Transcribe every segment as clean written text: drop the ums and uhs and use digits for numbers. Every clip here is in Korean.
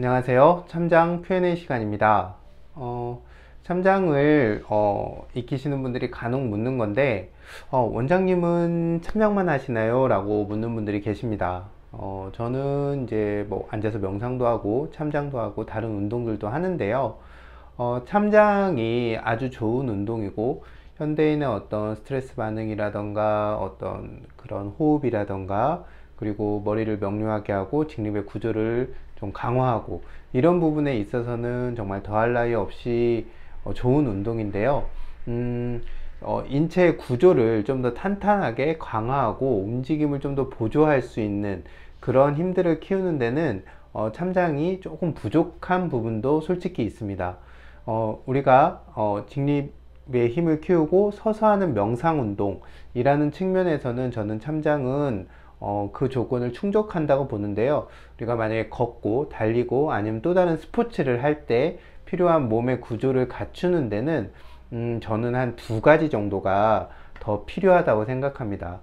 안녕하세요. 참장 Q&A 시간입니다. 참장을 익히시는 분들이 간혹 묻는 건데 원장님은 참장만 하시나요? 라고 묻는 분들이 계십니다. 저는 이제 뭐 앉아서 명상도 하고 참장도 하고 다른 운동들도 하는데요. 참장이 아주 좋은 운동이고 현대인의 어떤 스트레스 반응이라던가 어떤 그런 호흡이라던가 그리고 머리를 명료하게 하고 직립의 구조를 좀 강화하고 이런 부분에 있어서는 정말 더할 나위 없이 좋은 운동인데요. 인체의 구조를 좀 더 탄탄하게 강화하고 움직임을 좀 더 보조할 수 있는 그런 힘들을 키우는 데는 참장이 조금 부족한 부분도 솔직히 있습니다. 우리가 직립의 힘을 키우고 서서 하는 명상 운동이라는 측면에서는 저는 참장은 그 조건을 충족한다고 보는데요. 우리가 만약에 걷고 달리고 아니면 또 다른 스포츠를 할 때 필요한 몸의 구조를 갖추는 데는 저는 한 두 가지 정도가 더 필요하다고 생각합니다.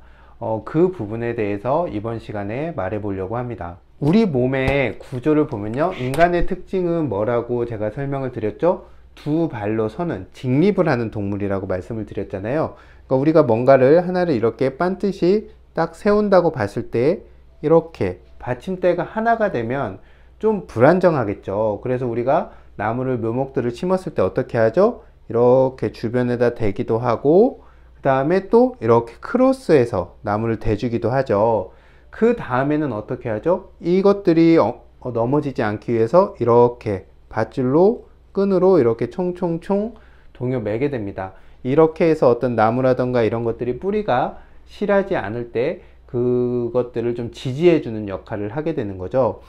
그 부분에 대해서 이번 시간에 말해 보려고 합니다. 우리 몸의 구조를 보면요, 인간의 특징은 뭐라고 제가 설명을 드렸죠? 두 발로 서는 직립을 하는 동물이라고 말씀을 드렸잖아요. 그러니까 우리가 뭔가를 하나를 이렇게 반드시 딱 세운다고 봤을 때 이렇게 받침대가 하나가 되면 좀 불안정하겠죠. 그래서 우리가 나무를 묘목들을 심었을 때 어떻게 하죠? 이렇게 주변에다 대기도 하고 그 다음에 또 이렇게 크로스해서 나무를 대주기도 하죠. 그 다음에는 어떻게 하죠? 이것들이 넘어지지 않기 위해서 이렇게 밧줄로 끈으로 이렇게 총총총 동요 매게 됩니다. 이렇게 해서 어떤 나무라던가 이런 것들이 뿌리가 실하지 않을 때 그것들을 좀 지지해 주는 역할을 하게 되는 거죠.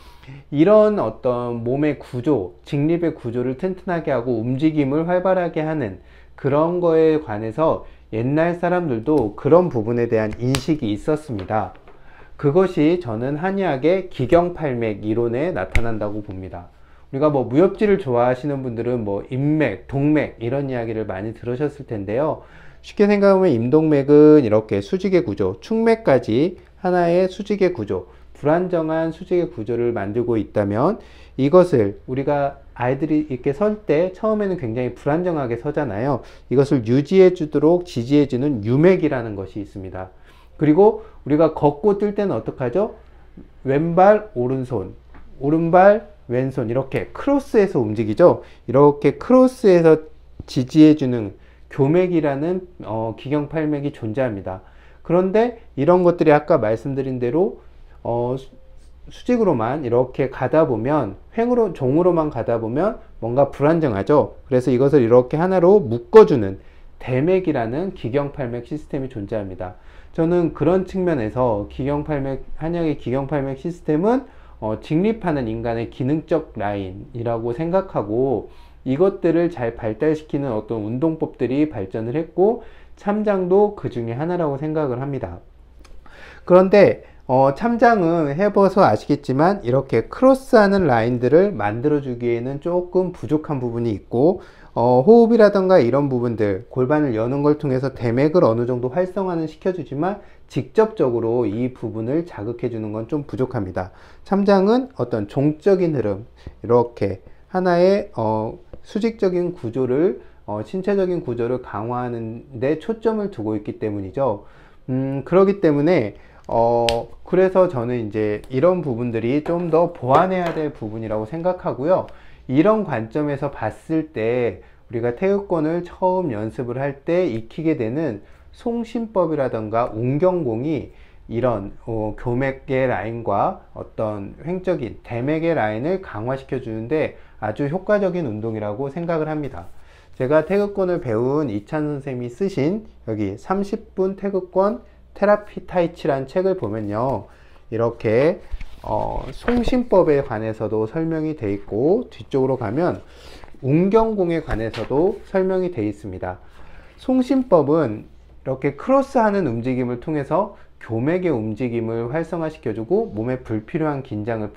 이런 어떤 몸의 구조, 직립의 구조를 튼튼하게 하고 움직임을 활발하게 하는 그런 거에 관해서 옛날 사람들도 그런 부분에 대한 인식이 있었습니다. 그것이 저는 한의학의 기경팔맥 이론에 나타난다고 봅니다. 우리가 뭐 무협지를 좋아하시는 분들은 뭐 인맥, 동맥 이런 이야기를 많이 들으셨을 텐데요. 쉽게 생각하면 임동맥은 이렇게 수직의 구조, 충맥까지 하나의 수직의 구조, 불안정한 수직의 구조를 만들고 있다면 이것을 우리가 아이들이 이렇게 설 때 처음에는 굉장히 불안정하게 서잖아요. 이것을 유지해 주도록 지지해 주는 유맥이라는 것이 있습니다. 그리고 우리가 걷고 뛸 때는 어떡하죠? 왼발 오른손, 오른발 왼손 이렇게 크로스해서 움직이죠. 이렇게 크로스해서 지지해주는 교맥이라는 기경팔맥이 존재합니다. 그런데 이런 것들이 아까 말씀드린 대로 수직으로만 이렇게 가다 보면 횡으로 종으로만 가다 보면 뭔가 불안정하죠. 그래서 이것을 이렇게 하나로 묶어주는 대맥이라는 기경팔맥 시스템이 존재합니다. 저는 그런 측면에서 한약의 기경팔맥 시스템은 직립하는 인간의 기능적 라인이라고 생각하고 이것들을 잘 발달시키는 어떤 운동법들이 발전을 했고 참장도 그 중에 하나라고 생각을 합니다. 그런데 참장은 해봐서 아시겠지만 이렇게 크로스하는 라인들을 만들어 주기에는 조금 부족한 부분이 있고 호흡이라던가 이런 부분들 골반을 여는 걸 통해서 대맥을 어느 정도 활성화는 시켜주지만 직접적으로 이 부분을 자극해 주는 건 좀 부족합니다. 참장은 어떤 종적인 흐름 이렇게 하나의 수직적인 구조를 신체적인 구조를 강화하는 데 초점을 두고 있기 때문이죠. 그렇기 때문에 그래서 저는 이제 이런 부분들이 좀 더 보완해야 될 부분이라고 생각하고요. 이런 관점에서 봤을 때 우리가 태극권을 처음 연습을 할 때 익히게 되는 송신법이라던가 운경공이 이런 교맥의 라인과 어떤 횡적인 대맥의 라인을 강화시켜 주는데 아주 효과적인 운동이라고 생각을 합니다. 제가 태극권을 배운 이찬 선생님이 쓰신 여기 30분 태극권 테라피 타이치란 책을 보면요, 이렇게 송신법에 관해서도 설명이 되어 있고 뒤쪽으로 가면 운경공에 관해서도 설명이 되어 있습니다. 송신법은 이렇게 크로스하는 움직임을 통해서 교맥의 움직임을 활성화시켜주고 몸에 불필요한 긴장을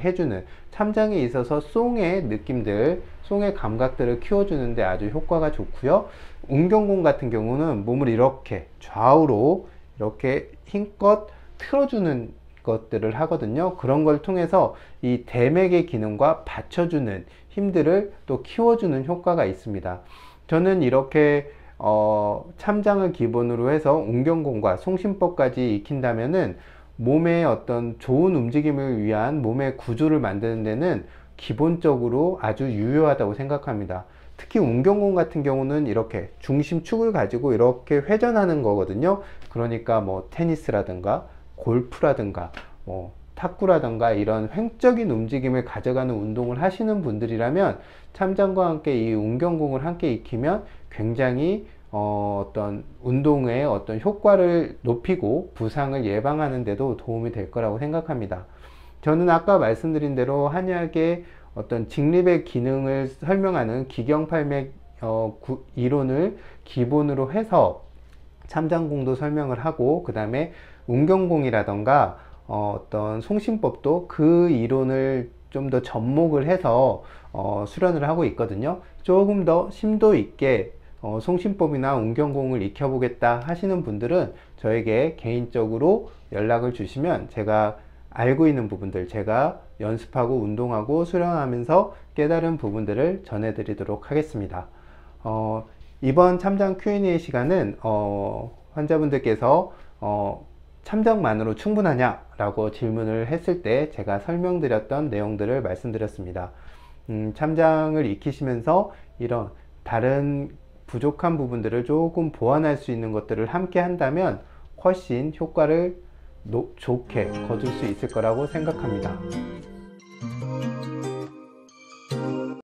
해주는 참장에 있어서 송의 느낌들, 송의 감각들을 키워주는데 아주 효과가 좋고요. 운경공 같은 경우는 몸을 이렇게 좌우로 이렇게 힘껏 틀어주는 것들을 하거든요. 그런 걸 통해서 이 대맥의 기능과 받쳐주는 힘들을 또 키워주는 효과가 있습니다. 저는 이렇게 참장을 기본으로 해서 운경공과 송신법까지 익힌다면은 몸의 어떤 좋은 움직임을 위한 몸의 구조를 만드는 데는 기본적으로 아주 유효하다고 생각합니다. 특히 운경공 같은 경우는 이렇게 중심축을 가지고 이렇게 회전하는 거거든요. 그러니까 뭐 테니스라든가 골프라든가 뭐 탁구라든가 이런 횡적인 움직임을 가져가는 운동을 하시는 분들이라면 참장과 함께 이 운경공을 함께 익히면 굉장히 어떤 운동의 어떤 효과를 높이고 부상을 예방하는 데도 도움이 될 거라고 생각합니다. 저는 아까 말씀드린 대로 한약의 어떤 직립의 기능을 설명하는 기경팔맥 이론을 기본으로 해서 참장공도 설명을 하고, 그 다음에 운경공이라던가 어떤 송신법도 그 이론을 좀 더 접목을 해서 수련을 하고 있거든요. 조금 더 심도 있게 송신법이나 운경공을 익혀보겠다 하시는 분들은 저에게 개인적으로 연락을 주시면 제가 알고 있는 부분들, 제가 연습하고 운동하고 수련하면서 깨달은 부분들을 전해드리도록 하겠습니다. 이번 참장 Q&A 시간은 환자분들께서 참장만으로 충분하냐 라고 질문을 했을 때 제가 설명드렸던 내용들을 말씀드렸습니다. 참장을 익히시면서 이런 다른 부족한 부분들을 조금 보완할 수 있는 것들을 함께 한다면 훨씬 효과를 좋게 거둘 수 있을 거라고 생각합니다.